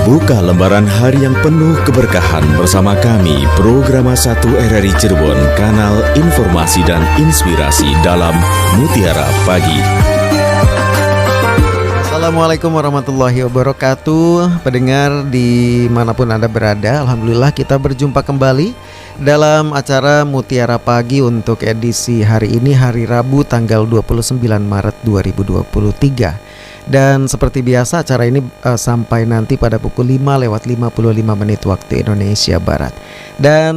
Buka lembaran hari yang penuh keberkahan bersama kami, Programa 1 RRI Cirebon, kanal informasi dan inspirasi dalam Mutiara Pagi. Assalamualaikum warahmatullahi wabarakatuh. Pendengar dimanapun Anda berada, Alhamdulillah kita berjumpa kembali dalam acara Mutiara Pagi untuk edisi hari ini, hari Rabu tanggal 29 Maret 2023. Dan seperti biasa acara ini sampai nanti pada pukul 5:55 waktu Indonesia Barat. Dan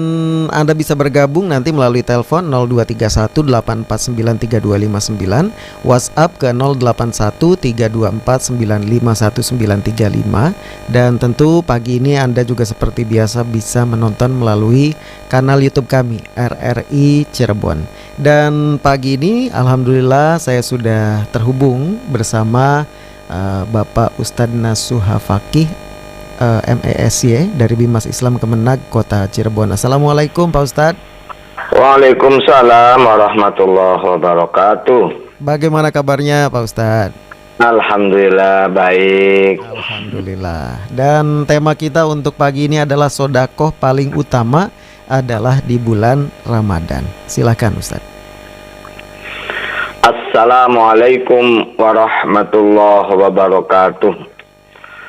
Anda bisa bergabung nanti melalui telepon 0231849329, WhatsApp ke 081324951935. Dan tentu pagi ini Anda juga seperti biasa bisa menonton melalui kanal YouTube kami RRI Cirebon. Dan pagi ini alhamdulillah saya sudah terhubung bersama Bapak Ustadz Nasuha Fakih MESY dari Bimas Islam Kemenag Kota Cirebon. Assalamualaikum Pak Ustadz. Waalaikumsalam warahmatullahi wabarakatuh. Bagaimana kabarnya Pak Ustadz? Alhamdulillah baik. Alhamdulillah. Dan tema kita untuk pagi ini adalah sodakoh paling utama adalah di bulan Ramadan. Silakan Ustadz. Assalamualaikum warahmatullahi wabarakatuh.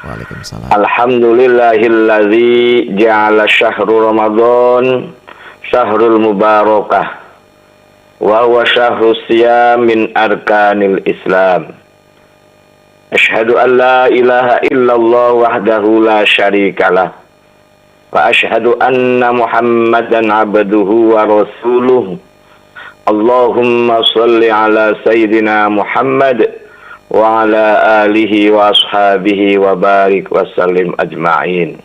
Waalaikumsalam. Alhamdulillahilladzi ja'ala syahrul Ramadan syahrul mubarakah wa huwa syahrus siyam min arkanil Islam. Asyhadu an la ilaha illallah wahdahu la syarikalah wa asyhadu anna Muhammadan abduhu wa rasuluh. Allahumma salli ala Sayyidina Muhammad wa ala alihi wa ashabihi wa barik wa sallim ajma'in.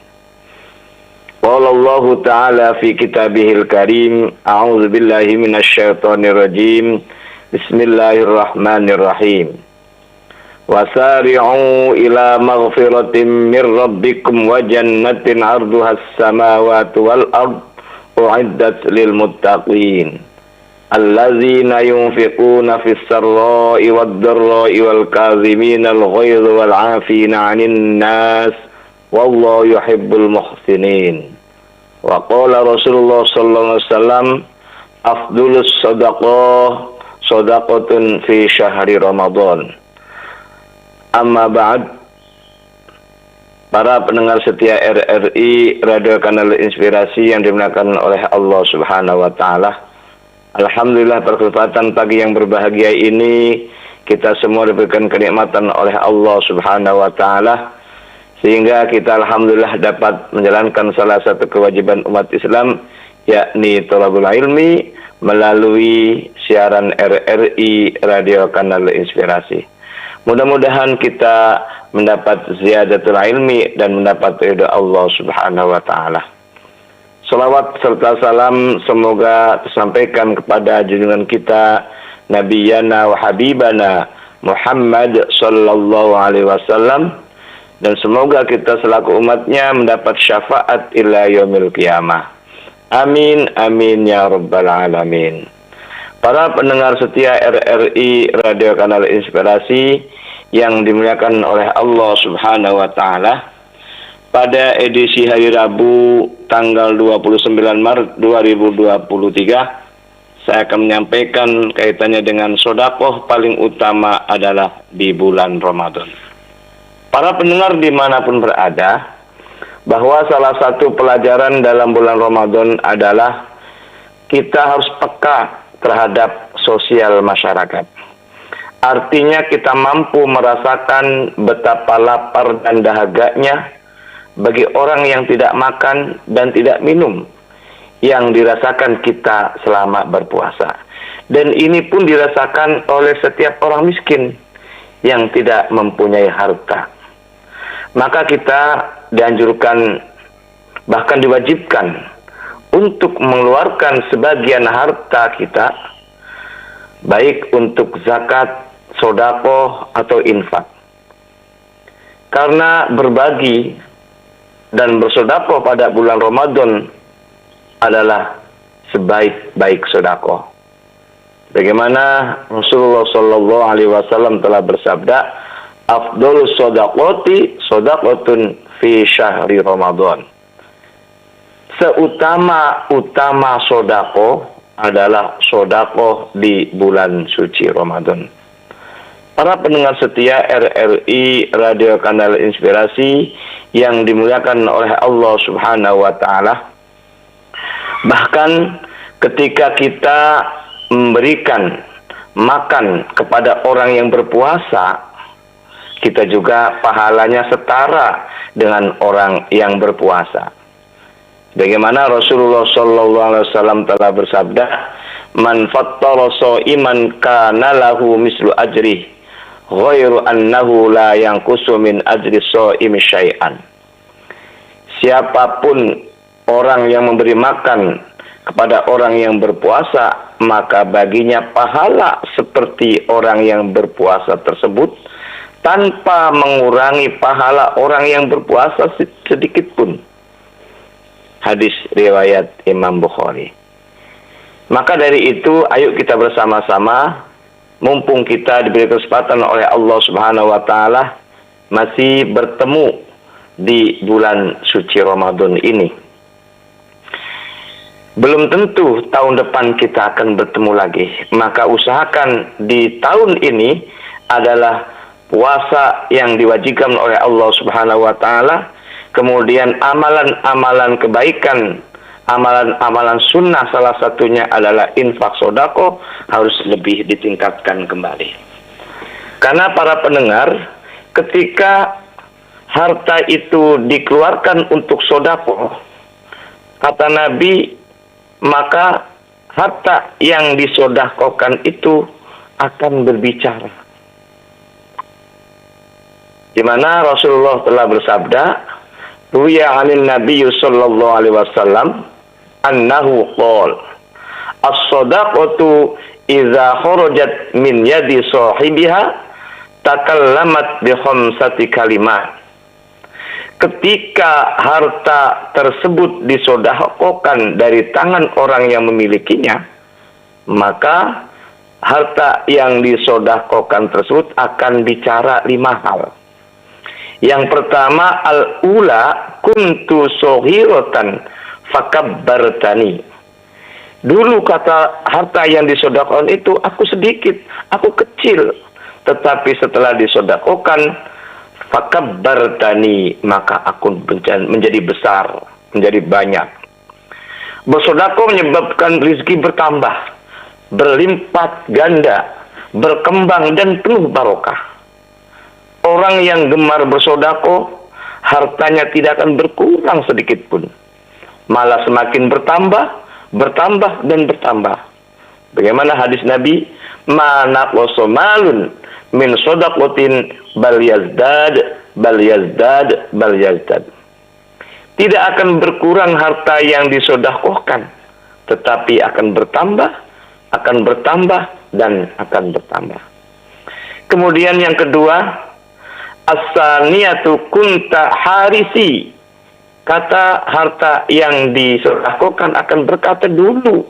Qala Allah Ta'ala fi kitabihil karim, a'udzu billahi minasy syaithanir rajim. Bismillahirrahmanirrahim. Wasari'u ila maghfiratin mir rabbikum wa jannatin 'arduhas samawati wal ard u'iddat lil muttaqin. Allazina yunfiquna fis sarra'i wad dharra'i wal kazimina al ghaiza wal 'afina 'anil nas wallahu yuhibbul muhsinin. Wa qala Rasulullah sallallahu alaihi wasallam afdhalus shadaqah shadaqatun fi syahri Ramadan. Amma ba'd. Para pendengar setia RRI Radio Kanal Inspirasi yang dimuliakan oleh Allah Subhanahu wa taala. Alhamdulillah berkesempatan pagi yang berbahagia ini kita semua diberikan kenikmatan oleh Allah Subhanahu wa taala sehingga kita alhamdulillah dapat menjalankan salah satu kewajiban umat Islam, yakni thalabul ilmi melalui siaran RRI Radio Kanal Inspirasi. Mudah-mudahan kita mendapat ziyadatul ilmi dan mendapat ridha Allah Subhanahu wa taala. Salawat serta salam semoga tersampaikan kepada junjungan kita Nabiyana wa Habibana Muhammad sallallahu alaihi wasallam, dan semoga kita selaku umatnya mendapat syafaat ila yaumil qiyamah. Amin amin ya rabbal alamin. Para pendengar setia RRI Radio Kanal Inspirasi yang dimuliakan oleh Allah Subhanahu wa taala, pada edisi hari Rabu tanggal 29 Maret 2023, saya akan menyampaikan kaitannya dengan sedekah paling utama adalah di bulan Ramadan. Para pendengar dimanapun berada, bahwa salah satu pelajaran dalam bulan Ramadan adalah kita harus peka terhadap sosial masyarakat. Artinya kita mampu merasakan betapa lapar dan dahaganya bagi orang yang tidak makan dan tidak minum yang dirasakan kita selama berpuasa. Dan ini pun dirasakan oleh setiap orang miskin yang tidak mempunyai harta. Maka kita dianjurkan, bahkan diwajibkan untuk mengeluarkan sebagian harta kita, baik untuk zakat, sedekah atau infak. Karena berbagi dan bersedekah pada bulan Ramadan adalah sebaik-baik sedekah. Bagaimana Rasulullah sallallahu alaihi wasallam telah bersabda, afdhalus shadaqati shadaqatun fi fi syahri Ramadan. Seutama-utama sodako adalah sodako di bulan suci Ramadan. Para pendengar setia RRI Radio Kanal Inspirasi yang dimuliakan oleh Allah Subhanahu wa Ta'ala, bahkan ketika kita memberikan makan kepada orang yang berpuasa, kita juga pahalanya setara dengan orang yang berpuasa. Bagaimana Rasulullah SAW telah bersabda, "Man fattara sha'iman kana lahu mislu ajrih, ghairu annahu la yanqusu min ajri shaimi syai'an." Siapapun orang yang memberi makan kepada orang yang berpuasa, maka baginya pahala seperti orang yang berpuasa tersebut, tanpa mengurangi pahala orang yang berpuasa sedikit pun. Hadis riwayat Imam Bukhari. Maka dari itu, ayo kita bersama-sama, mumpung kita diberi kesempatan oleh Allah Subhanahu wa Ta'ala masih bertemu di bulan suci Ramadan ini. Belum tentu tahun depan kita akan bertemu lagi. Maka usahakan di tahun ini adalah puasa yang diwajibkan oleh Allah Subhanahu wa Ta'ala. Kemudian amalan-amalan kebaikan, amalan-amalan sunnah, salah satunya adalah infak sodako, harus lebih ditingkatkan kembali. Karena para pendengar, ketika harta itu dikeluarkan untuk sodako, kata Nabi, maka harta yang disodakokan itu akan berbicara. Di mana Rasulullah telah bersabda, "Ruya 'anil Nabi sallallahu alaihi wasallam annahu qala, as-shadaqatu idza kharajat min yadi sahibiha takallamat bi khamsati kalimat." Ketika harta tersebut disodakokan dari tangan orang yang memilikinya, maka harta yang disodakokan tersebut akan bicara 5 hal. Yang pertama, al-ula kuntu sohiratan fakabbartani. Dulu kata harta yang disodakokan itu, aku sedikit, aku kecil. Tetapi setelah disodakokan, fakabbartani, maka aku menjadi besar, menjadi banyak. Bersodako menyebabkan rezeki bertambah, berlipat ganda, berkembang dan penuh barokah. Orang yang gemar bersodako, hartanya tidak akan berkurang sedikit pun. Malah semakin bertambah, bertambah dan bertambah. Bagaimana hadis Nabi? "Mana wasomalun min sodakotin bal yazdad, bal yazdad, bal yazdad." Tidak akan berkurang harta yang disodakohkan, tetapi akan bertambah, dan akan bertambah. Kemudian yang kedua, as-saniyatu kunta harisi. Kata harta yang disodakokan akan berkata, dulu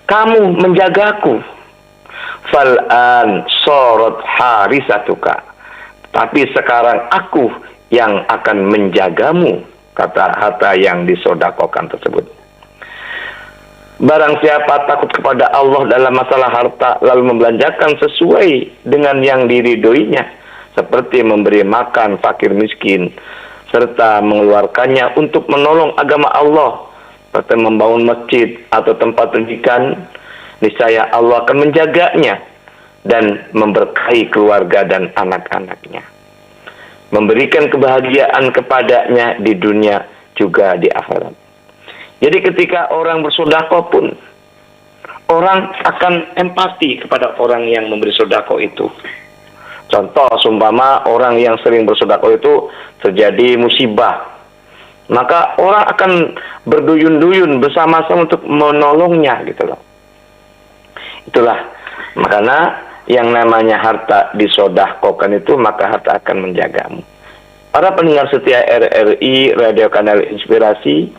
kamu menjagaku. Fal'an sorot harisatuka. Tapi sekarang aku yang akan menjagamu. Kata harta yang disodakokan tersebut. Barang siapa takut kepada Allah dalam masalah harta, lalu membelanjakan sesuai dengan yang diridhoinya, seperti memberi makan fakir miskin, serta mengeluarkannya untuk menolong agama Allah, seperti membangun masjid atau tempat pendidikan, niscaya Allah akan menjaganya dan memberkahi keluarga dan anak-anaknya, memberikan kebahagiaan kepadanya di dunia juga di akhirat. Jadi ketika orang bersedekah pun, orang akan empati kepada orang yang memberi sedekah itu. Contoh, seumpama orang yang sering bersedekah itu terjadi musibah, maka orang akan berduyun-duyun bersama-sama untuk menolongnya, gitu loh. Itulah makanya yang namanya harta disedekahkan itu, maka harta akan menjagamu. Para pendengar setia RRI Radio Kanal Inspirasi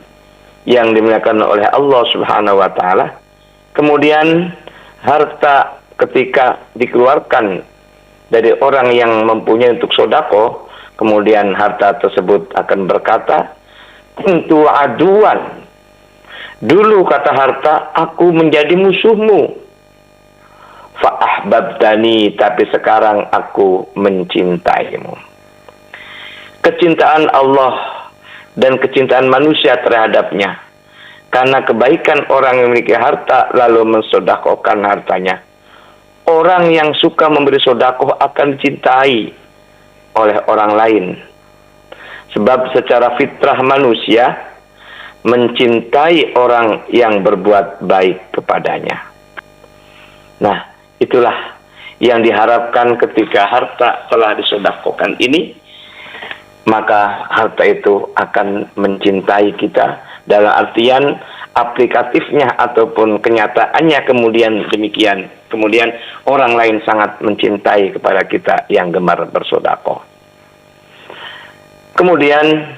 yang dimuliakan oleh Allah Subhanahu wa Ta'ala, kemudian harta ketika dikeluarkan dari orang yang mempunyai untuk sodako, Kemudian harta tersebut akan berkata, "Kuntu aduan." Dulu kata harta, aku menjadi musuhmu. Fa'ahbabtani, tapi sekarang aku mencintaimu. Kecintaan Allah dan kecintaan manusia terhadapnya, karena kebaikan orang yang memiliki harta lalu mensedekahkan hartanya. Orang yang suka memberi sedekah akan dicintai oleh orang lain. Sebab secara fitrah manusia mencintai orang yang berbuat baik kepadanya. Nah, itulah yang diharapkan ketika harta telah disedekahkan ini, maka harta itu akan mencintai kita dalam artian aplikatifnya ataupun kenyataannya kemudian demikian. Kemudian orang lain sangat mencintai kepada kita yang gemar bersedekah. Kemudian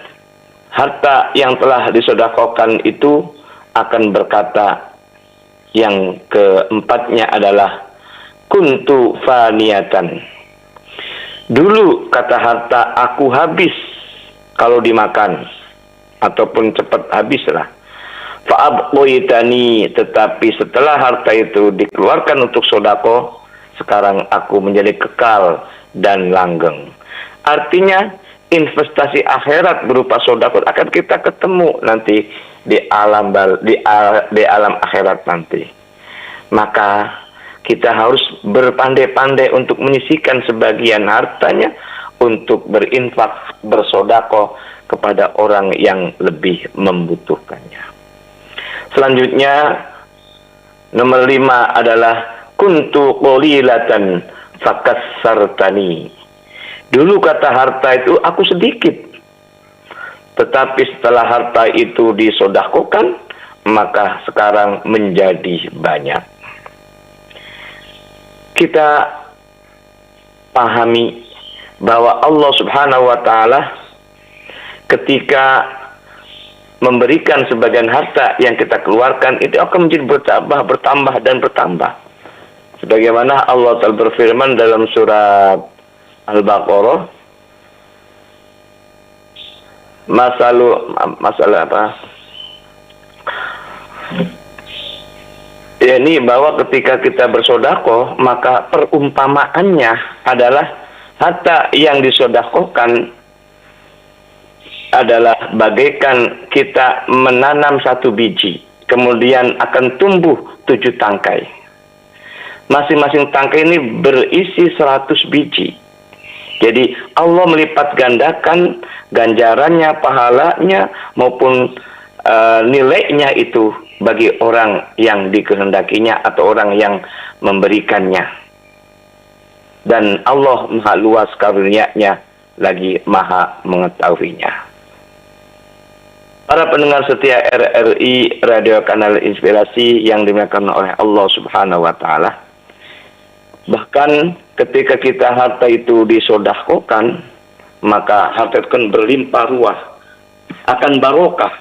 harta yang telah disedekahkan itu akan berkata, yang keempatnya adalah kuntu faniyatan. Dulu kata harta, aku habis kalau dimakan ataupun cepat habislah. Fa'abqaitani, tetapi setelah harta itu dikeluarkan untuk sedekah, sekarang aku menjadi kekal dan langgeng. Artinya investasi akhirat berupa sedekah akan kita ketemu nanti di alam akhirat nanti. Maka kita harus berpandai-pandai untuk menyisihkan sebagian hartanya untuk berinfak, bersedekah kepada orang yang lebih membutuhkannya. Selanjutnya, nomor 5 adalah kuntu qalilatan fakassartani. Dulu kata harta itu aku sedikit, tetapi setelah harta itu disedekahkan, maka sekarang menjadi banyak. Kita pahami bahwa Allah Subhanahu wa Ta'ala ketika memberikan sebagian harta yang kita keluarkan itu akan menjadi bertambah dan bertambah. Sebagaimana Allah Ta'ala berfirman dalam surat Al-Baqarah, masalah apa? Ini bahwa ketika kita bersedekah, maka perumpamaannya adalah harta yang disedekahkan adalah bagaikan kita menanam satu biji, kemudian akan tumbuh 7 tangkai. Masing-masing tangkai ini berisi 100 biji. Jadi Allah melipat gandakan ganjarannya, pahalanya maupun nilainya itu bagi orang yang dikehendakinya atau orang yang memberikannya. Dan Allah maha luas karunia-Nya, lagi maha mengetahuinya. Para pendengar setia RRI Radio Kanal Inspirasi yang dimuliakan oleh Allah Subhanahu wa Ta'ala, bahkan ketika kita harta itu disedekahkan, maka harta itu akan berlimpah ruah, akan barokah.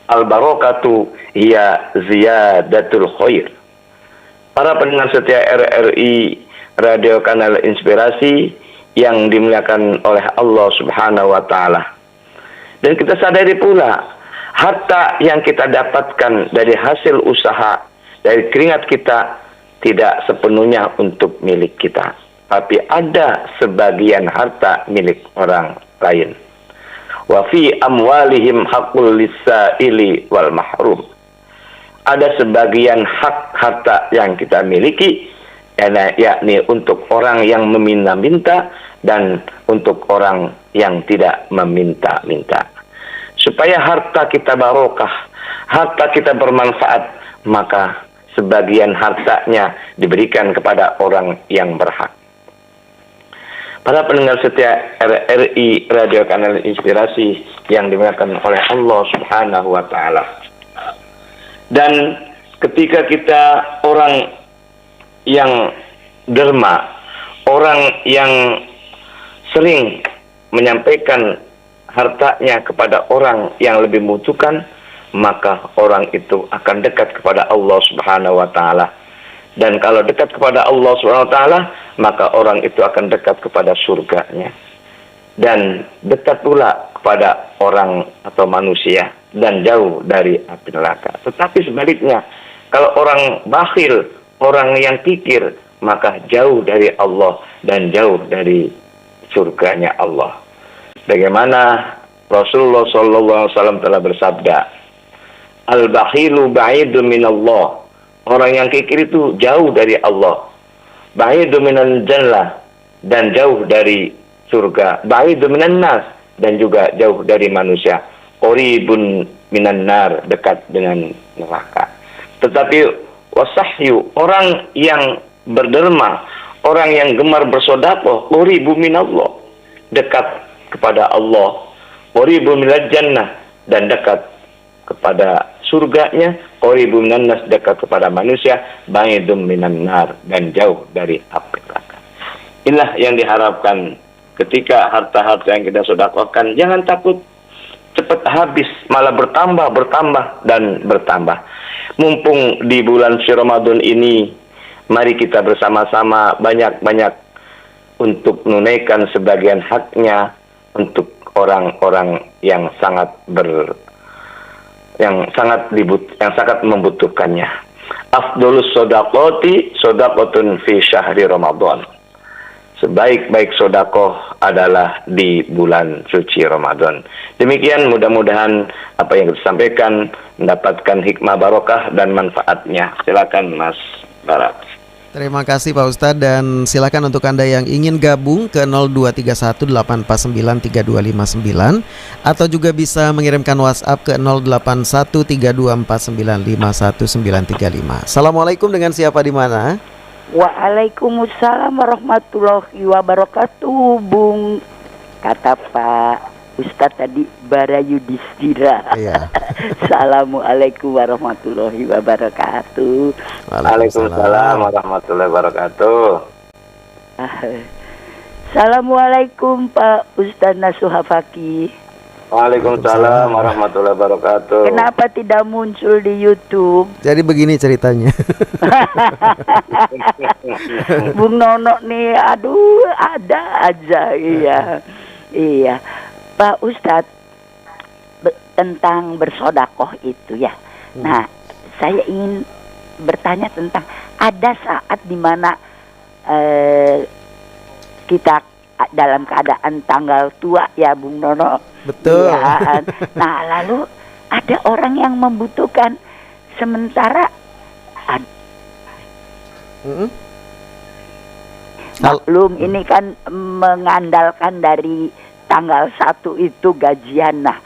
Al-barokatu hiya ziyadatul khair. Para pendengar setia RRI Radio Kanal Inspirasi yang dimuliakan oleh Allah Subhanahu wa Ta'ala, dan kita sadari pula harta yang kita dapatkan dari hasil usaha, dari keringat kita, tidak sepenuhnya untuk milik kita, tapi ada sebagian harta milik orang lain. Wa fi amwalihim haqqul lis-sa'ili wal mahrum. Ada sebagian hak harta yang kita miliki, yakni untuk orang yang meminta-minta dan untuk orang yang tidak meminta-minta. Supaya harta kita barokah, harta kita bermanfaat, maka sebagian hartanya diberikan kepada orang yang berhak. Para pendengar setia RRI Radio Kanal Inspirasi yang dimuliakan oleh Allah Subhanahu wa Ta'ala. Dan ketika kita orang yang derma, orang yang sering menyampaikan hartanya kepada orang yang lebih membutuhkan, maka orang itu akan dekat kepada Allah Subhanahu wa Ta'ala. Dan kalau dekat kepada Allah Subhanahu wa Ta'ala, maka orang itu akan dekat kepada surganya. dan dekat pula kepada orang atau manusia dan jauh dari api neraka. Tetapi sebaliknya, kalau orang bakhil, orang yang kikir, maka jauh dari Allah dan jauh dari surganya Allah. Bagaimana Rasulullah SAW telah bersabda, al-bakhilu ba'idun minallah. Orang yang kikir itu jauh dari Allah. Ba'idun minal jannah, dan jauh dari surga. Ba'idun minan nas, dan juga jauh dari manusia. Qoribun minan nar, dekat dengan neraka. Tetapi wasahyu, orang yang berderma, orang yang gemar bersedekah, qoribu minallah, dekat kepada Allah. Qoribu minal jannah, dan dekat kepada surganya. Qoribu minan nas, dekat kepada manusia. Ba'idum minan nar, dan jauh dari api neraka. Inilah yang diharapkan ketika harta-harta yang kita sedekahkan, jangan takut cepat habis, malah bertambah dan bertambah. Mumpung di bulan suci Ramadan ini, mari kita bersama-sama banyak-banyak untuk menunaikan sebagian haknya untuk orang-orang yang sangat membutuhkannya. Afdolus shodaqoti shodaqotun fi syahri Ramadan. Sebaik-baik sodakoh adalah di bulan suci Ramadan. Demikian, mudah-mudahan apa yang disampaikan mendapatkan hikmah barokah dan manfaatnya. Silakan Mas Barat. Terima kasih Pak Ustadz, dan silakan untuk Anda yang ingin gabung ke 02318493259 atau juga bisa mengirimkan WhatsApp ke 081324951935. Assalamualaikum, dengan siapa di mana? Waalaikumsalam warahmatullahi wabarakatuh, Bung. Kata Pak Ustadz tadi Barayudhistira. Iya. Assalamualaikum warahmatullahi wabarakatuh. Waalaikumsalam warahmatullahi wabarakatuh. Assalamualaikum Pak Ustadz Nasuha Fakih. Waalaikumsalam warahmatullahi wabarakatuh. Kenapa tidak muncul di YouTube? Jadi begini ceritanya. Bung Nono nih, aduh, ada aja. Iya. Pak Ustadz, tentang bersodakoh itu ya. Nah, saya ingin bertanya tentang ada saat di mana kita dalam keadaan tanggal tua ya, Bung Nono. Betul. Ya, nah, lalu ada orang yang membutuhkan, sementara maklum ini kan mengandalkan dari tanggal 1 itu gajian. Nah,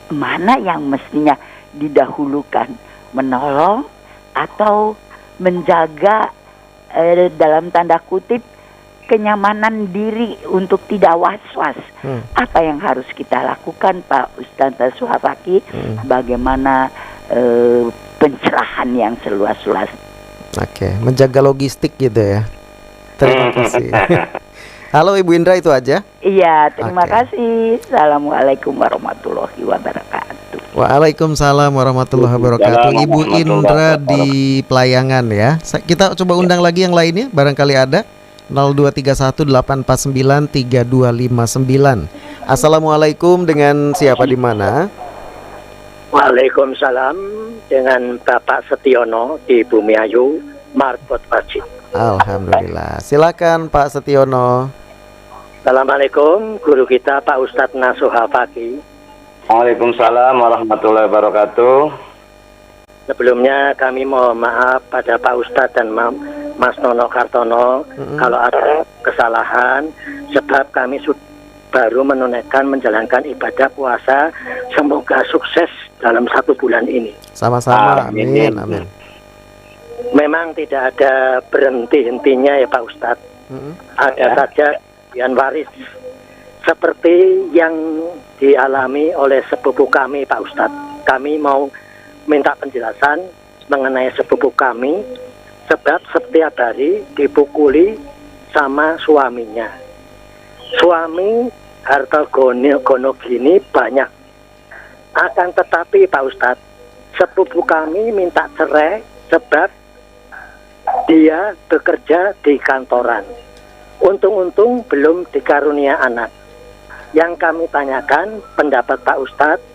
mana yang mestinya didahulukan, menolong atau menjaga dalam tanda kutip kenyamanan diri untuk tidak was-was? Apa yang harus kita lakukan Pak Ustadz Nasuha Fakih? Bagaimana pencerahan yang seluas-luas? Oke, menjaga logistik gitu ya. Terima kasih. Halo Ibu Indra, itu aja? Iya, terima kasih. Assalamualaikum warahmatullahi wabarakatuh. Waalaikumsalam warahmatullahi wabarakatuh. Ibu Indra di Pelayangan ya. Kita coba undang lagi yang lainnya, barangkali ada. 02318493259. Assalamualaikum, dengan siapa di mana? Waalaikumsalam, dengan Bapak Setiono di Bumiayu, Marbot Wajib. Alhamdulillah. Silakan Pak Setiono. Assalamualaikum, guru kita Pak Ustadz Nasuha Fakih. Waalaikumsalam warahmatullahi wabarakatuh. Sebelumnya kami mohon maaf pada Pak Ustadz dan Mas Nono Kartono kalau ada kesalahan, sebab kami baru menjalankan ibadah puasa. Semoga sukses dalam 1 bulan ini. Sama-sama, amin, amin. Memang tidak ada berhenti-hentinya ya Pak Ustadz. Ada saja yang waris seperti yang dialami oleh sepupu kami Pak Ustadz. Kami mau minta penjelasan mengenai sepupu kami, sebab setiap hari dipukuli sama suaminya. Suami harta gono gini banyak. Akan tetapi Pak Ustadz, sepupu kami minta cerai sebab dia bekerja di kantoran. Untung-untung belum dikarunia anak. Yang kami tanyakan pendapat Pak Ustadz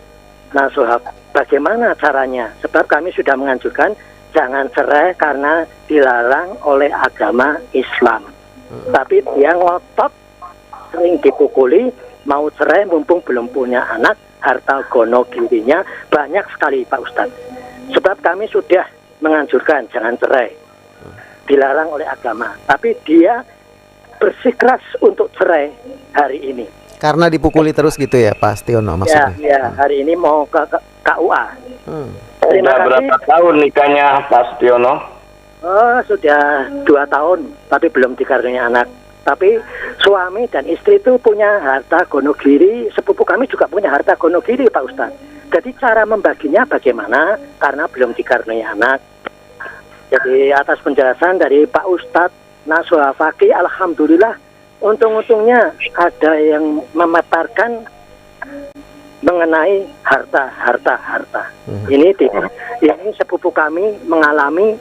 Nasuha, bagaimana caranya? Sebab kami sudah menganjurkan jangan cerai karena dilarang oleh agama Islam. Tapi dia ngotot, sering dipukuli, mau cerai mumpung belum punya anak, harta gono girinya banyak sekali Pak Ustadz. Sebab kami sudah menganjurkan jangan cerai, dilarang oleh agama. Tapi dia bersikeras untuk cerai hari ini. Karena dipukuli terus gitu ya Pak Setiono maksudnya? Ya, hari ini mau ke KUA. Sudah berapa tahun nikahnya Pak Setiono? Oh, sudah 2 tahun, tapi belum dikaruniai anak. Tapi suami dan istri itu punya harta gonogiri, sepupu kami juga punya harta gonogiri Pak Ustadz. Jadi cara membaginya bagaimana? Karena belum dikaruniai anak. Jadi atas penjelasan dari Pak Ustadz Nasuha Fakih, alhamdulillah untung-untungnya ada yang memaparkan mengenai harta. Ini sepupu kami mengalami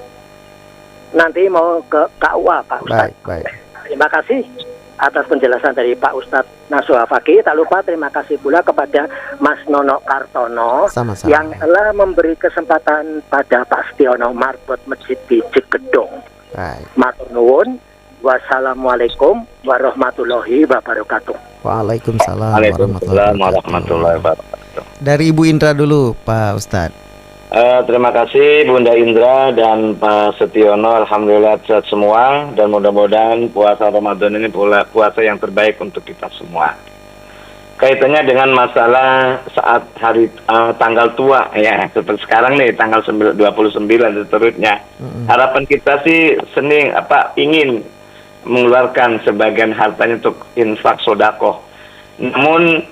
nanti mau ke KUA Pak Ustadz. Baik. Terima kasih atas penjelasan dari Pak Ustadz Nasuha Fakih. Tak lupa terima kasih pula kepada Mas Nono Kartono. Sama-sama. Yang telah memberi kesempatan pada Pak Setiono marbot Masjid di Cegedong. Baik. Matur nuwun. Wassalamualaikum warahmatullahi wabarakatuh. Waalaikumsalam warahmatullahi wabarakatuh. Dari Ibu Indra dulu Pak Ustadz. Terima kasih Bunda Indra dan Pak Setiono. Alhamdulillah sehat semua dan mudah-mudahan puasa Ramadan ini puasa yang terbaik untuk kita semua. Kaitannya dengan masalah saat hari tanggal tua ya, seperti sekarang nih tanggal 29 dan seterusnya. Harapan kita sih ingin mengeluarkan sebagian hartanya untuk infak sodakoh. Namun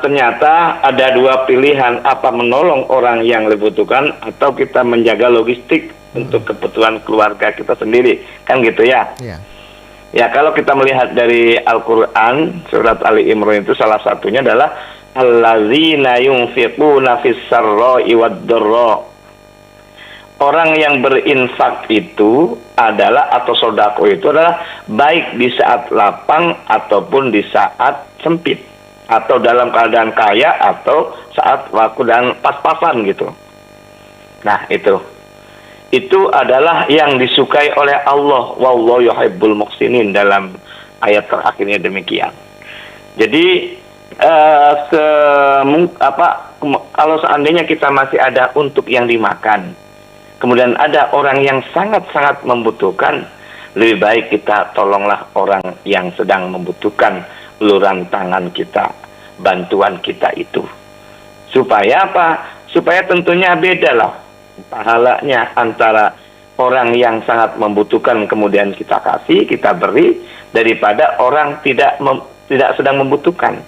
ternyata ada 2 pilihan, apa menolong orang yang lebih butuhkan atau kita menjaga logistik untuk kebutuhan keluarga kita sendiri, kan gitu ya. Ya, kalau kita melihat dari Al-Quran surat Ali Imran itu salah satunya adalah allazina yunfiquna fis-sarra'i wad-dharra. Orang yang berinfak itu adalah, atau sodako itu adalah baik di saat lapang ataupun di saat sempit, atau dalam keadaan kaya atau saat waktu dan pas-pasan gitu. Nah itu adalah yang disukai oleh Allah. Wallahu yuhibbul muhsinin, dalam ayat terakhirnya demikian. Jadi kalau seandainya kita masih ada untuk yang dimakan, kemudian ada orang yang sangat-sangat membutuhkan, lebih baik kita tolonglah orang yang sedang membutuhkan uluran tangan kita, bantuan kita itu. Supaya apa? Supaya tentunya beda lah pahalanya antara orang yang sangat membutuhkan kemudian kita kasih, kita beri, daripada orang tidak sedang membutuhkan.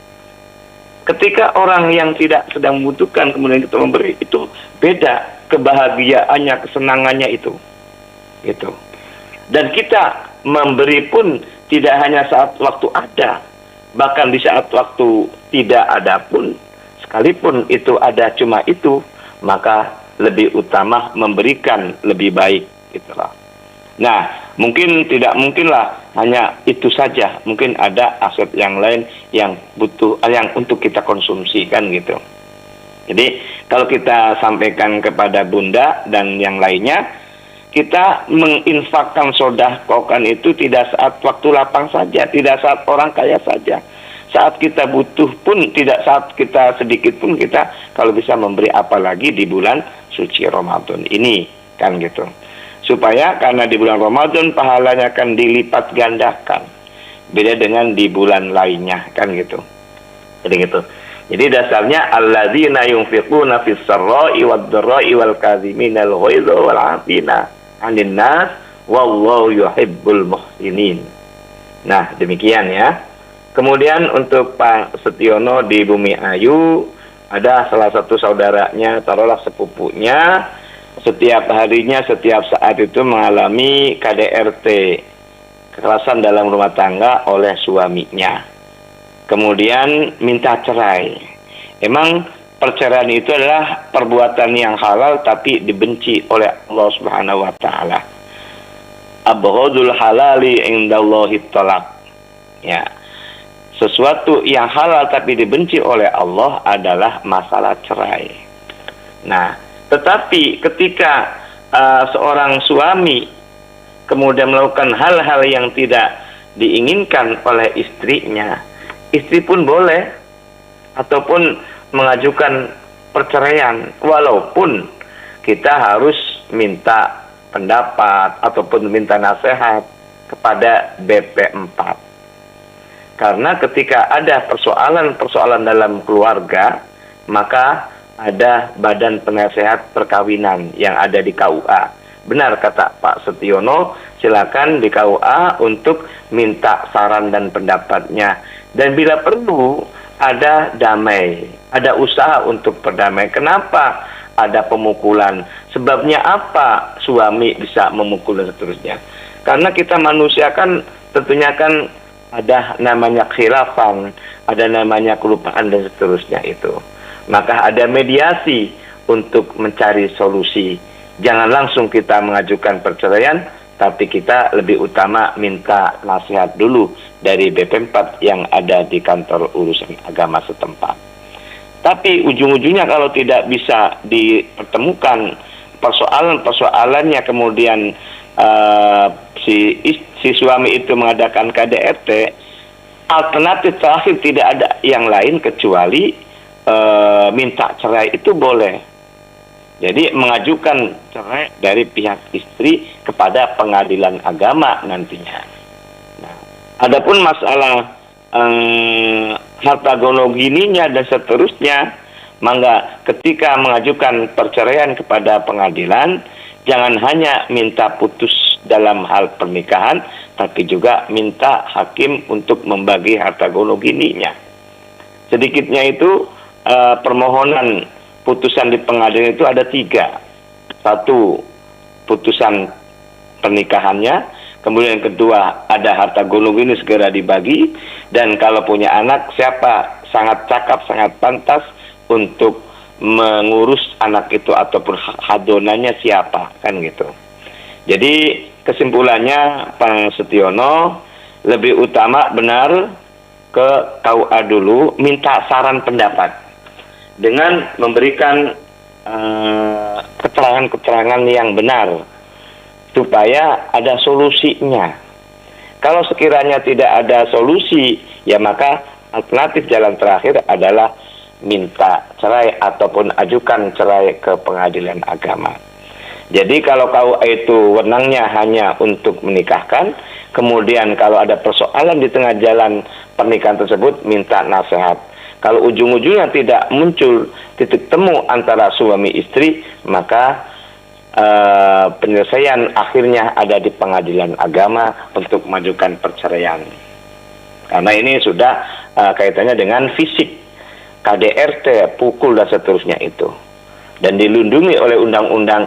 Ketika orang yang tidak sedang membutuhkan kemudian kita memberi, itu beda kebahagiaannya, kesenangannya itu. Gitu. Dan kita memberi pun tidak hanya saat waktu ada, bahkan di saat waktu tidak ada pun, sekalipun itu ada cuma itu, maka lebih utama memberikan lebih baik, gitulah. Nah, tidak mungkinlah hanya itu saja, mungkin ada aset yang lain yang butuh, yang untuk kita konsumsi, kan gitu. Jadi kalau kita sampaikan kepada Bunda dan yang lainnya, kita menginfakkan sodakokan itu tidak saat waktu lapang saja, tidak saat orang kaya saja. Saat kita butuh pun, tidak saat kita sedikit pun, kita kalau bisa memberi, apalagi di bulan suci Ramadan ini, kan gitu. Supaya karena di bulan Ramadan pahalanya akan dilipat gandakan, beda dengan di bulan lainnya, kan gitu. Jadi gitu. Jadi dasarnya alladzina yunfiquna fis-sarra'i wad-dharra'i wal kadziminal ghaidha wal 'afina 'anil nas wallahu yuhibbul muhsinin. Nah, demikian ya. Kemudian untuk Pak Setiono di Bumi Ayu, ada salah satu saudaranya, taruhlah sepupunya, setiap harinya, setiap saat itu mengalami KDRT, kekerasan dalam rumah tangga oleh suaminya. Kemudian minta cerai. Emang perceraian itu adalah perbuatan yang halal tapi dibenci oleh Allah Subhanahu wa taala. abghadul halali indallahi talaq. Ya. Sesuatu yang halal tapi dibenci oleh Allah adalah masalah cerai. Nah, tetapi ketika seorang suami kemudian melakukan hal-hal yang tidak diinginkan oleh istrinya, istri pun boleh ataupun mengajukan perceraian, walaupun kita harus minta pendapat ataupun minta nasihat kepada BP4. Karena ketika ada persoalan-persoalan dalam keluarga, maka ada badan penasehat perkawinan yang ada di KUA. Benar kata Pak Setiono, silakan di KUA untuk minta saran dan pendapatnya. Dan bila perlu, ada damai, ada usaha untuk berdamai. Kenapa ada pemukulan? Sebabnya apa suami bisa memukul dan seterusnya? Karena kita manusia kan tentunya kan ada namanya khilafan, ada namanya kelupaan dan seterusnya itu. Maka ada mediasi untuk mencari solusi. Jangan langsung kita mengajukan perceraian, tapi kita lebih utama minta nasihat dulu dari BP4 yang ada di kantor urusan agama setempat. Tapi ujung-ujungnya kalau tidak bisa dipertemukan persoalannya, kemudian si suami itu mengadakan KDRT, alternatif terakhir tidak ada yang lain kecuali minta cerai itu boleh. Jadi mengajukan cerai dari pihak istri kepada pengadilan agama nantinya. Nah, adapun masalah harta gono gininya dan seterusnya, maka ketika mengajukan perceraian kepada pengadilan, jangan hanya minta putus dalam hal pernikahan, tapi juga minta hakim untuk membagi harta gono gininya. Sedikitnya itu permohonan putusan di pengadilan itu ada 3. 1, putusan pernikahannya. Kemudian yang kedua, ada harta gono gini segera dibagi. Dan kalau punya anak, siapa sangat cakap, sangat pantas untuk mengurus anak itu ataupun hadonannya siapa, kan gitu. Jadi kesimpulannya Pak Setiono, lebih utama benar ke KUA dulu, minta saran pendapat dengan memberikan keterangan-keterangan yang benar supaya ada solusinya. Kalau sekiranya tidak ada solusi, ya maka alternatif jalan terakhir adalah minta cerai ataupun ajukan cerai ke pengadilan agama. Jadi kalau KUA itu wewenangnya hanya untuk menikahkan, kemudian kalau ada persoalan di tengah jalan pernikahan tersebut minta nasihat. Kalau ujung-ujungnya tidak muncul titik temu antara suami istri, maka penyelesaian akhirnya ada di pengadilan agama untuk mengajukan perceraian. Karena ini sudah kaitannya dengan fisik, KDRT, pukul dan seterusnya itu. Dan dilindungi oleh undang-undang,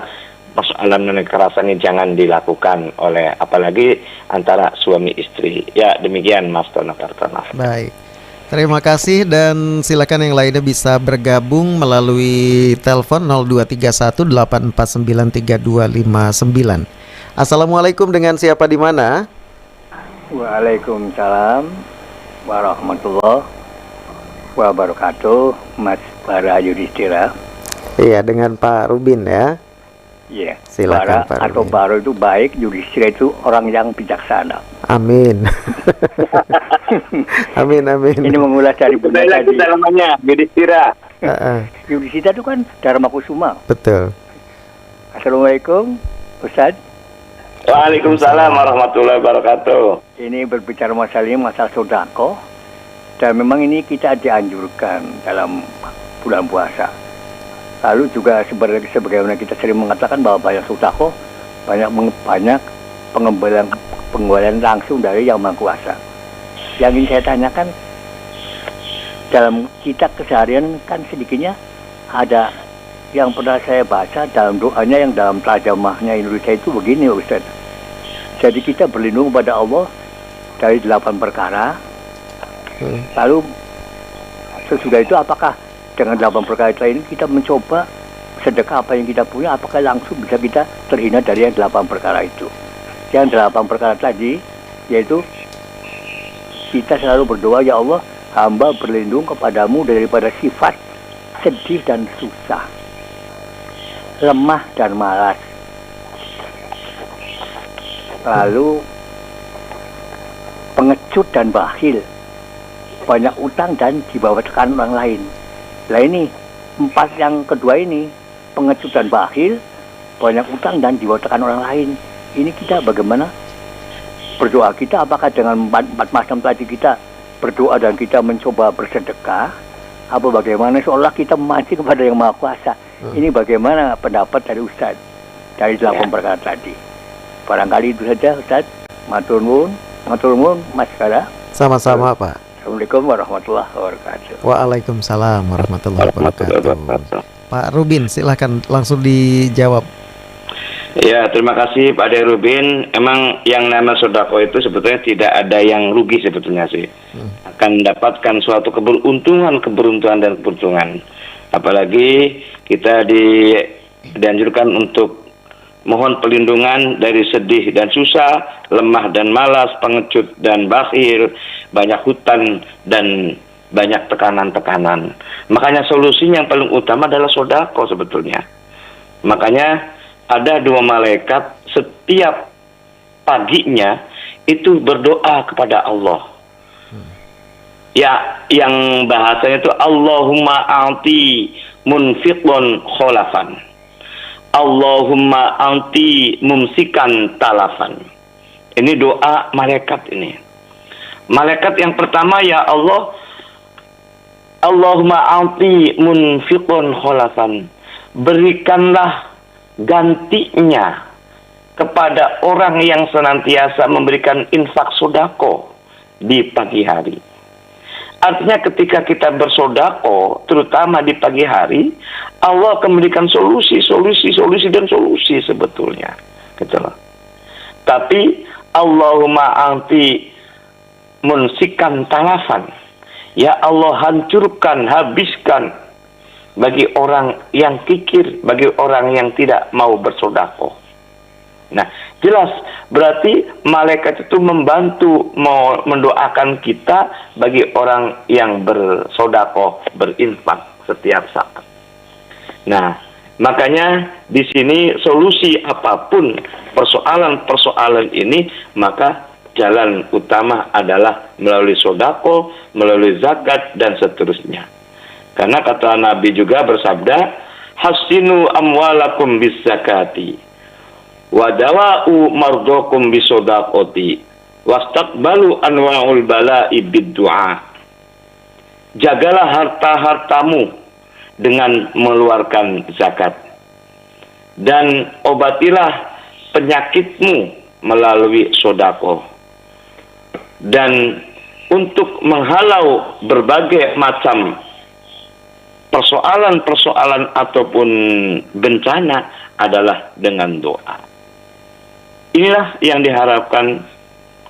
persoalan mengenai kekerasan ini jangan dilakukan oleh apalagi antara suami istri. Ya demikian Mas Tono Kartono. Baik, terima kasih dan silakan yang lainnya bisa bergabung melalui telepon 0231849329. Assalamualaikum, dengan siapa di mana? Waalaikumsalam warahmatullahi wabarakatuh, Mas Bara Yudhistira. Iya, dengan Pak Rubin ya. Iya, Silakan, Bara Pak atau Rubin. Baro itu baik, Yudhistira itu orang yang bijaksana. Amin. Amin, amin. Ini mengulas dari bunda tadi. Kita namanya Yudhistira. Yudhistira itu kan Dharma Kusuma. Betul. Assalamualaikum, Ustaz. Waalaikumsalam warahmatullahi wabarakatuh. Ini berbicara masalah ini, masalah sodako. Dan memang ini kita dianjurkan dalam bulan puasa. Lalu juga sebagaimana kita sering mengatakan bahwa banyak sodako, banyak pengembalian langsung dari Yang Maha Kuasa. Yang ingin saya tanyakan, dalam kita keseharian kan sedikitnya ada yang pernah saya baca dalam doanya yang dalam terjemahnya Indonesia itu begini, Ustaz. Jadi kita berlindung kepada Allah dari 8 perkara. Lalu sesudah itu apakah dengan 8 perkara ini kita mencoba sedekah apa yang kita punya, apakah langsung bisa kita terhindar dari yang 8 perkara itu? yang 8 perkara tadi, yaitu kita selalu berdoa, ya Allah, hamba berlindung kepadamu daripada sifat sedih dan susah, lemah dan malas, lalu pengecut dan bakhil, banyak utang dan dibawa tekanan orang lain. Nah ini 4 yang kedua ini, pengecut dan bakhil, banyak utang dan dibawa tekanan orang lain. Ini kita bagaimana berdoa kita? Apakah dengan 4 macam tadi kita berdoa dan kita mencoba bersedekah? Apa bagaimana seolah kita memancing kepada yang Maha Kuasa? Ini bagaimana pendapat dari Ustaz dari 8 perkara tadi? Barangkali itu saja Ustaz. Matur nuwun Mas Kara. Sama-sama Pak. Assalamualaikum warahmatullahi wabarakatuh. Waalaikumsalam warahmatullahi wabarakatuh. Pak Rubin, silahkan langsung dijawab. Ya, terima kasih Pak De Rubin. Emang yang nama sodako itu sebetulnya tidak ada yang rugi sebetulnya sih. Akan mendapatkan suatu keberuntungan dan keberuntungan. Apalagi kita dianjurkan untuk mohon perlindungan dari sedih dan susah, lemah dan malas, pengecut dan bakhil, banyak hutang dan banyak tekanan-tekanan. Makanya solusinya yang paling utama adalah sodako sebetulnya. Makanya ada 2 malaikat setiap paginya itu berdoa kepada Allah. Ya, yang bahasanya itu Allahumma a'ti munfiqun kholafan, Allahumma a'ti mumsikan talafan. Ini doa malaikat ini. Malaikat yang pertama, ya Allah, Allahumma a'ti munfiqun kholafan, berikanlah gantinya kepada orang yang senantiasa memberikan infak sodako di pagi hari. Artinya ketika kita bersodako, terutama di pagi hari, Allah akan memberikan solusi sebetulnya. Gitu loh. Tapi Allahumma anti munsikan talafan, ya Allah hancurkan, habiskan bagi orang yang kikir, bagi orang yang tidak mau bersodako. Nah, jelas berarti malaikat itu membantu mendoakan kita bagi orang yang bersodako, berinfak setiap saat. Nah, makanya di sini solusi apapun persoalan ini, maka jalan utama adalah melalui sodako, melalui zakat dan seterusnya. Karena kata Nabi juga bersabda, hasinu amwalakum bis zakati wa dawa'u mardokum bis sodaqoti wastaqbalu anwa'ul bala'i bid du'a. Jagalah harta-hartamu dengan mengeluarkan zakat, dan obatilah penyakitmu melalui sodako. Dan untuk menghalau berbagai macam persoalan ataupun bencana adalah dengan doa. Inilah yang diharapkan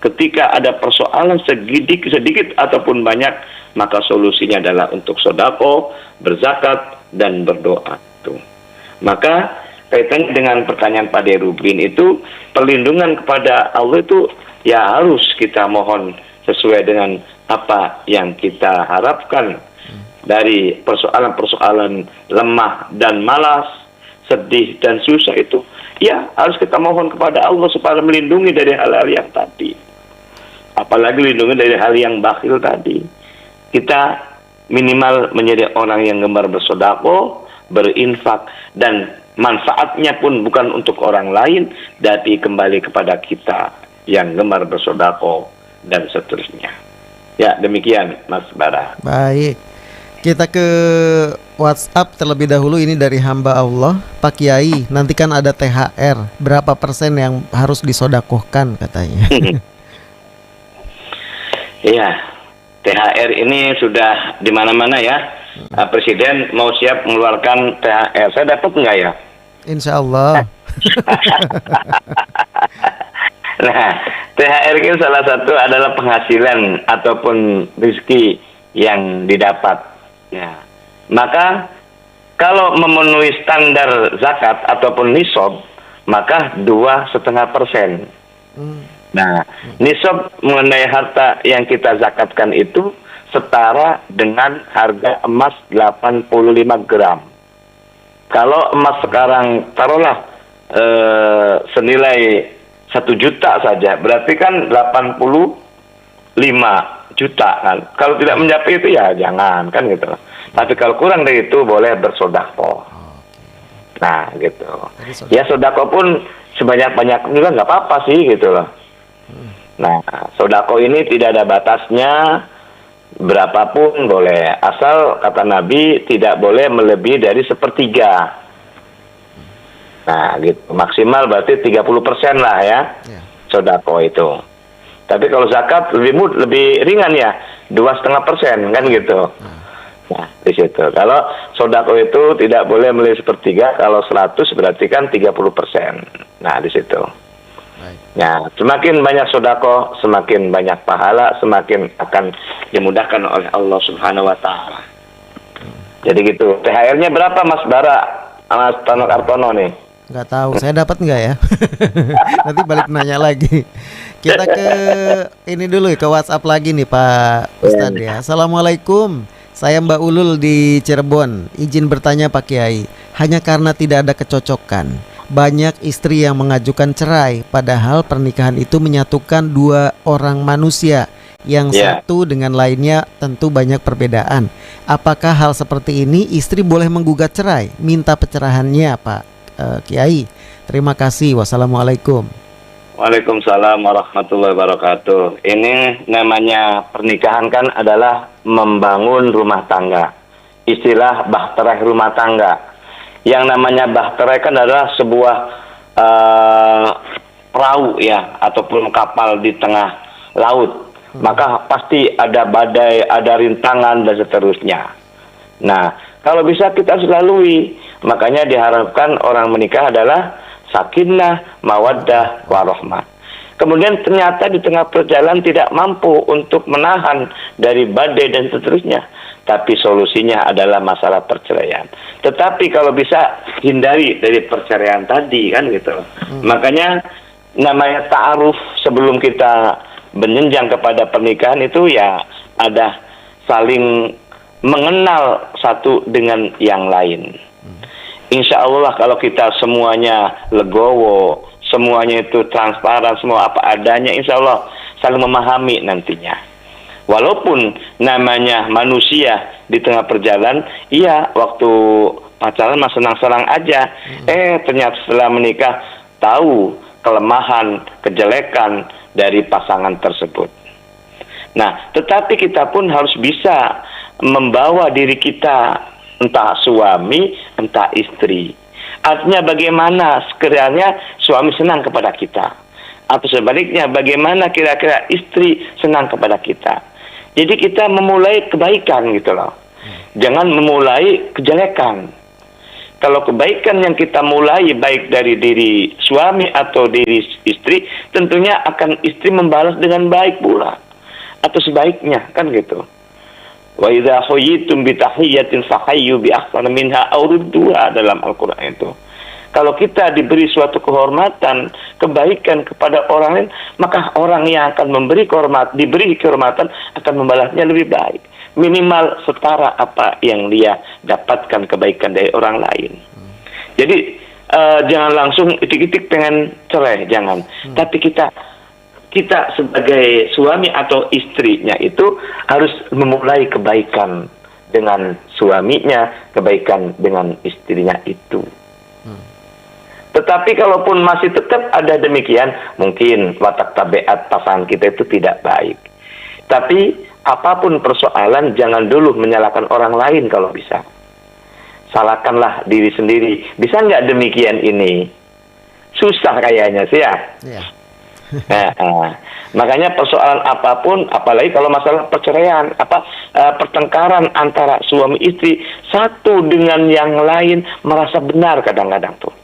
ketika ada persoalan sedikit ataupun banyak, maka solusinya adalah untuk sodako, berzakat, dan berdoa. Maka kaitannya dengan pertanyaan Pak De Rubin itu, perlindungan kepada Allah itu ya harus kita mohon sesuai dengan apa yang kita harapkan. Dari persoalan-persoalan lemah dan malas, sedih dan susah itu, ya harus kita mohon kepada Allah supaya melindungi dari hal-hal yang tadi. Apalagi lindungi dari hal yang bakhil tadi. Kita minimal menjadi orang yang gemar bersodako, berinfak, dan manfaatnya pun bukan untuk orang lain, tapi kembali kepada kita yang gemar bersodako dan seterusnya. Ya, demikian Mas Bara. Baik. Kita ke WhatsApp terlebih dahulu, ini dari hamba Allah, Pak Kiai, nanti kan ada THR, berapa persen yang harus disodakohkan katanya? Iya, THR ini sudah di mana-mana ya. Presiden mau siap mengeluarkan THR. Saya dapat nggak ya? Insya Allah. Nah, THR ini salah satu adalah penghasilan ataupun rezeki yang didapat. Ya. Maka kalau memenuhi standar zakat ataupun nisab, maka 2,5%. Nah, nisab mengenai harta yang kita zakatkan itu setara dengan harga emas 85 gram. Kalau emas sekarang taruhlah senilai 1 juta saja, berarti kan 85 juta kan. Kalau tidak mencapai itu ya jangan kan gitu. Tapi kalau kurang dari itu boleh bersedekah. Nah gitu. Ya sedekah pun sebanyak-banyak juga nggak apa-apa sih gitu loh. Nah sedekah ini tidak ada batasnya, berapapun boleh, asal kata Nabi tidak boleh melebihi dari 1/3. Nah gitu, maksimal berarti 30% lah ya, sedekah itu. Tapi kalau zakat lebih ringan ya, 2,5% kan gitu. Nah di situ. Kalau sedekah itu tidak boleh melebihi 1/3, kalau 100 berarti kan 30%. Nah di situ. Nah, semakin banyak sedekah, semakin banyak pahala, semakin akan dimudahkan oleh Allah Subhanahu wa taala. Jadi gitu. THR-nya berapa Mas Bara? Mas Tono Kartono nih? Nggak tahu, saya dapat nggak ya? Nanti balik nanya lagi. Kita ke ini dulu ke WhatsApp lagi nih Pak Ustadz ya. Assalamualaikum. Saya Mbak Ulul di Cirebon. Izin bertanya Pak Kiai. Hanya karena tidak ada kecocokan, banyak istri yang mengajukan cerai, padahal pernikahan itu menyatukan 2 orang manusia yang satu dengan lainnya tentu banyak perbedaan. Apakah hal seperti ini istri boleh menggugat cerai, minta pencerahannya Pak Kiai? Terima kasih. Wassalamualaikum. Waalaikumsalam warahmatullahi wabarakatuh. Ini namanya pernikahan kan adalah membangun rumah tangga. Istilah bahtera rumah tangga. Yang namanya bahtera kan adalah sebuah perahu ya, ataupun kapal di tengah laut. Maka pasti ada badai, ada rintangan dan seterusnya. Nah, kalau bisa kita harus lalui. Makanya diharapkan orang menikah adalah sakinah, mawaddah, warahmah. Kemudian ternyata di tengah perjalanan tidak mampu untuk menahan dari badai dan seterusnya. Tapi solusinya adalah masalah perceraian. Tetapi kalau bisa hindari dari perceraian tadi kan gitu. Makanya namanya ta'aruf sebelum kita menjenjang kepada pernikahan itu ya ada saling mengenal satu dengan yang lain. Insya Allah kalau kita semuanya legowo, semuanya itu transparan, semua apa adanya, insya Allah saling memahami nantinya. Walaupun namanya manusia di tengah perjalanan, iya waktu pacaran mah senang-senang aja. Ternyata setelah menikah tahu kelemahan, kejelekan dari pasangan tersebut. Nah, tetapi kita pun harus bisa membawa diri kita, entah suami, entah istri. Artinya bagaimana sekiranya suami senang kepada kita, atau sebaliknya bagaimana kira-kira istri senang kepada kita. Jadi kita memulai kebaikan gitu loh. Jangan memulai kejelekan. Kalau kebaikan yang kita mulai baik dari diri suami atau diri istri, tentunya akan istri membalas dengan baik pula. Atau sebaiknya, kan gitu. Wa idza huyitum bi tahiyyatin fahayyu bi ahsana minha aw rudduha dalam Al-Qur'an itu. Kalau kita diberi suatu kehormatan, kebaikan kepada orang lain, maka orang yang akan diberi kehormatan akan membalasnya lebih baik. Minimal setara apa yang dia dapatkan kebaikan dari orang lain. Jadi jangan langsung itik-itik pengen cerai, jangan. Tapi kita sebagai suami atau istrinya itu harus memulai kebaikan dengan suaminya, kebaikan dengan istrinya itu. Tetapi kalaupun masih tetap ada demikian, mungkin watak tabiat pasangan kita itu tidak baik. Tapi apapun persoalan, jangan dulu menyalahkan orang lain kalau bisa. Salahkanlah diri sendiri. Bisa nggak demikian ini? Susah kayaknya sih ya. Makanya persoalan apapun, apalagi kalau masalah perceraian, pertengkaran antara suami istri, satu dengan yang lain merasa benar kadang-kadang tuh.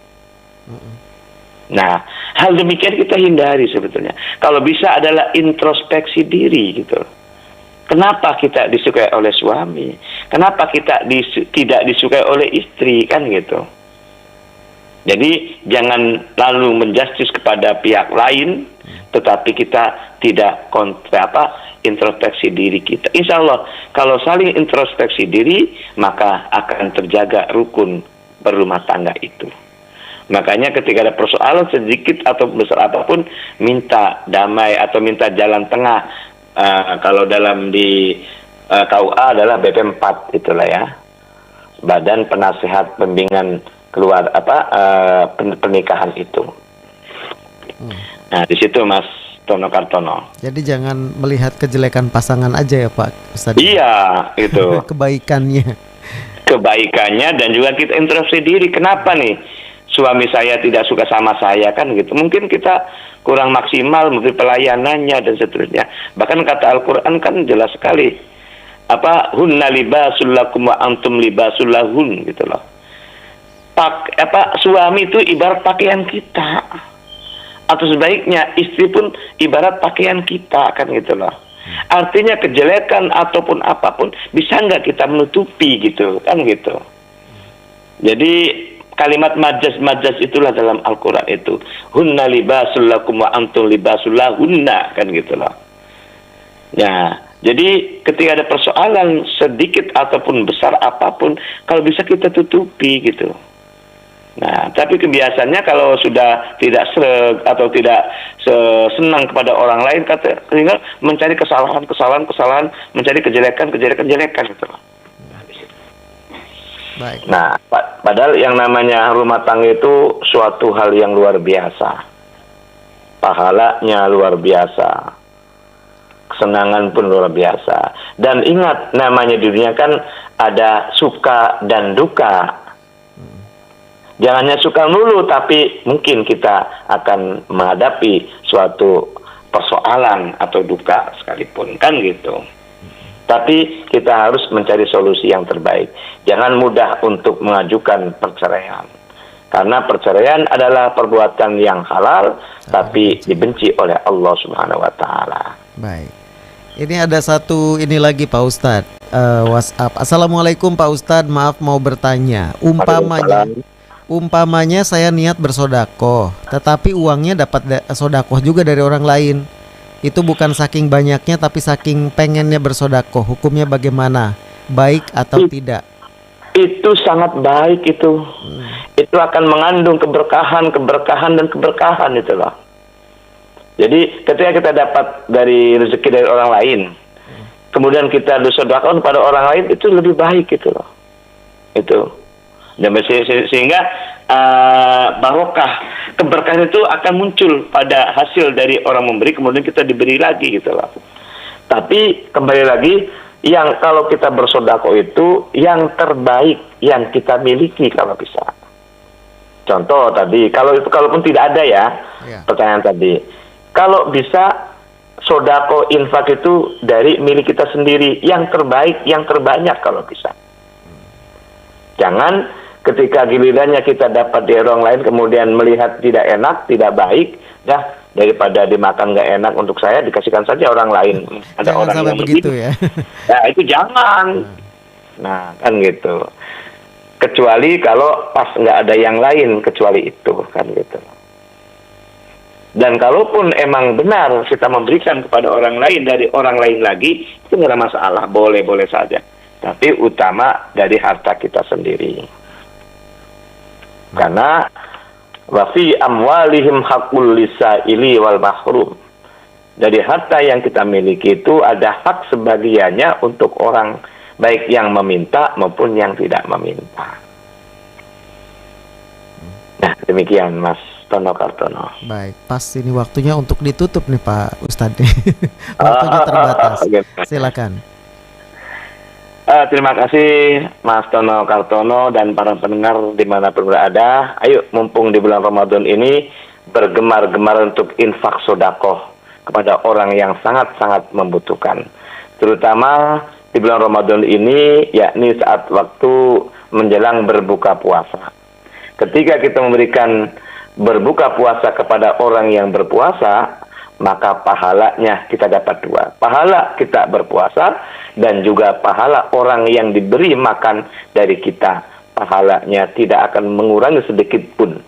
Nah, hal demikian kita hindari sebetulnya. Kalau bisa adalah introspeksi diri gitu. Kenapa kita disukai oleh suami? Kenapa kita tidak disukai oleh istri kan gitu. Jadi jangan lalu menjustis kepada pihak lain, tetapi kita tidak introspeksi diri kita. Insya Allah kalau saling introspeksi diri, maka akan terjaga rukun berumah tangga itu. Makanya ketika ada persoalan sedikit atau besar apapun, minta damai atau minta jalan tengah. Kalau dalam di KUA adalah BP 4 itulah ya, Badan Penasehat Pembimbingan keluar pernikahan itu. Nah di situ Mas Tono Kartono. Jadi jangan melihat kejelekan pasangan aja ya Pak Ustadz. Iya itu. Kebaikannya Dan juga kita introspeksi diri. Kenapa nih suami saya tidak suka sama saya kan gitu? Mungkin kita kurang maksimal memberi pelayanannya dan seterusnya. Bahkan kata Al-Quran kan jelas sekali. Hunna libasul lakum wa antum libasul lahun gitu loh. Suami itu ibarat pakaian kita. Atau sebaiknya istri pun ibarat pakaian kita kan gitu loh. Artinya kejelekan ataupun apapun bisa nggak kita menutupi gitu kan gitu. Jadi kalimat majas itulah dalam Al-Quran itu. Hunna libasul lakum wa antum libasul lahunna kan gitu loh. Ya, jadi ketika ada persoalan sedikit ataupun besar apapun, kalau bisa kita tutupi gitu. Nah, tapi kebiasaannya kalau sudah tidak sereg atau tidak senang kepada orang lain, tinggal mencari kesalahan, mencari kejelekan gitu. baik. Nah, padahal yang namanya rumah tangga itu suatu hal yang luar biasa. Pahalanya luar biasa. Kesenangan pun luar biasa. Dan ingat, namanya di dunia kan ada suka dan duka. Jangan hanya suka dulu, tapi mungkin kita akan menghadapi suatu persoalan atau duka sekalipun, kan gitu. Tapi kita harus mencari solusi yang terbaik. Jangan mudah untuk mengajukan perceraian. Karena perceraian adalah perbuatan yang halal, tapi dibenci oleh Allah Subhanahu wa Ta'ala. Baik. Ini ada satu ini lagi Pak Ustadz, WhatsApp. Assalamualaikum Pak Ustadz, maaf mau bertanya. Umpamanya saya niat bersodakoh, tetapi uangnya dapat sodakoh juga dari orang lain. Itu bukan saking banyaknya, tapi saking pengennya bersodakoh. Hukumnya bagaimana? Baik atau tidak? Itu sangat baik itu. Itu akan mengandung keberkahan itu loh. Jadi ketika kita dapat dari rezeki dari orang lain, kemudian kita bersedekah pada orang lain, itu lebih baik gitu loh. Itu. Dan sehingga barokah, keberkahan itu akan muncul pada hasil dari orang memberi, kemudian kita diberi lagi gitu loh. Tapi kembali lagi, yang kalau kita bersedekah itu yang terbaik yang kita miliki kalau bisa. Contoh tadi, kalaupun tidak ada ya, pertanyaan tadi, kalau bisa sodako infak itu dari milik kita sendiri, yang terbaik, yang terbanyak kalau bisa. Jangan ketika gilirannya kita dapat dari orang lain kemudian melihat tidak enak, tidak baik, daripada dimakan nggak enak untuk saya, dikasihkan saja orang lain. Ada jangan orang sampai yang begitu lebih. Ya. Nah itu jangan. Nah kan gitu. Kecuali kalau pas nggak ada yang lain kecuali itu kan gitu. Dan kalaupun emang benar kita memberikan kepada orang lain dari orang lain lagi, itu nggak ada masalah, boleh-boleh saja. Tapi utama dari harta kita sendiri. Karena wa fi amwalihim haqqul lisaili wal mahrum. Dari harta yang kita miliki itu ada hak sebagiannya untuk orang baik yang meminta maupun yang tidak meminta. Nah, demikian Mas Tono Kartono. Baik, pas ini waktunya untuk ditutup nih Pak Ustadz. Waktunya terbatas. Silakan. Terima kasih Mas Tono Kartono dan para pendengar dimanapun berada. Ayo mumpung di bulan Ramadan ini bergemar-gemar untuk infak sodakoh kepada orang yang sangat-sangat membutuhkan. Terutama di bulan Ramadan ini, yakni saat waktu menjelang berbuka puasa. Ketika kita memberikan berbuka puasa kepada orang yang berpuasa, maka pahalanya kita dapat dua. Pahala kita berpuasa dan juga pahala orang yang diberi makan dari kita. Pahalanya tidak akan mengurangi sedikit pun.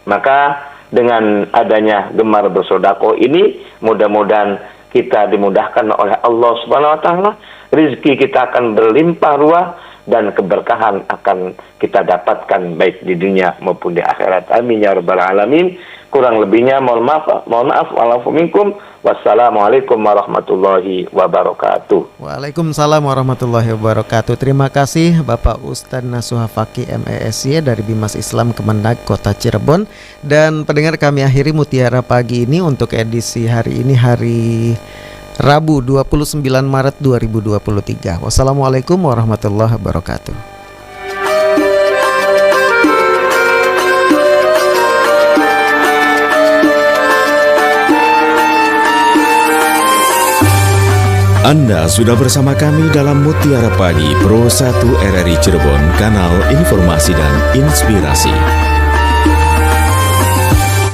Maka dengan adanya gemar bersodako ini, mudah-mudahan kita dimudahkan oleh Allah Subhanahu wa taala, rezeki kita akan berlimpah ruah dan keberkahan akan kita dapatkan baik di dunia maupun di akhirat. Amin ya rabbal alamin. Kurang lebihnya mohon maaf. Wa'alafu minkum. Wassalamualaikum warahmatullahi wabarakatuh. Waalaikumsalam warahmatullahi wabarakatuh. Terima kasih Bapak Ustadz Nasuha Fakih MESY dari Bimas Islam Kemendag Kota Cirebon. Dan pendengar, kami akhiri Mutiara Pagi ini untuk edisi hari ini, hari Rabu 29 Maret 2023. Wassalamualaikum warahmatullahi wabarakatuh. Anda sudah bersama kami dalam Mutiara Pagi Pro 1 RRI Cirebon, kanal informasi dan inspirasi.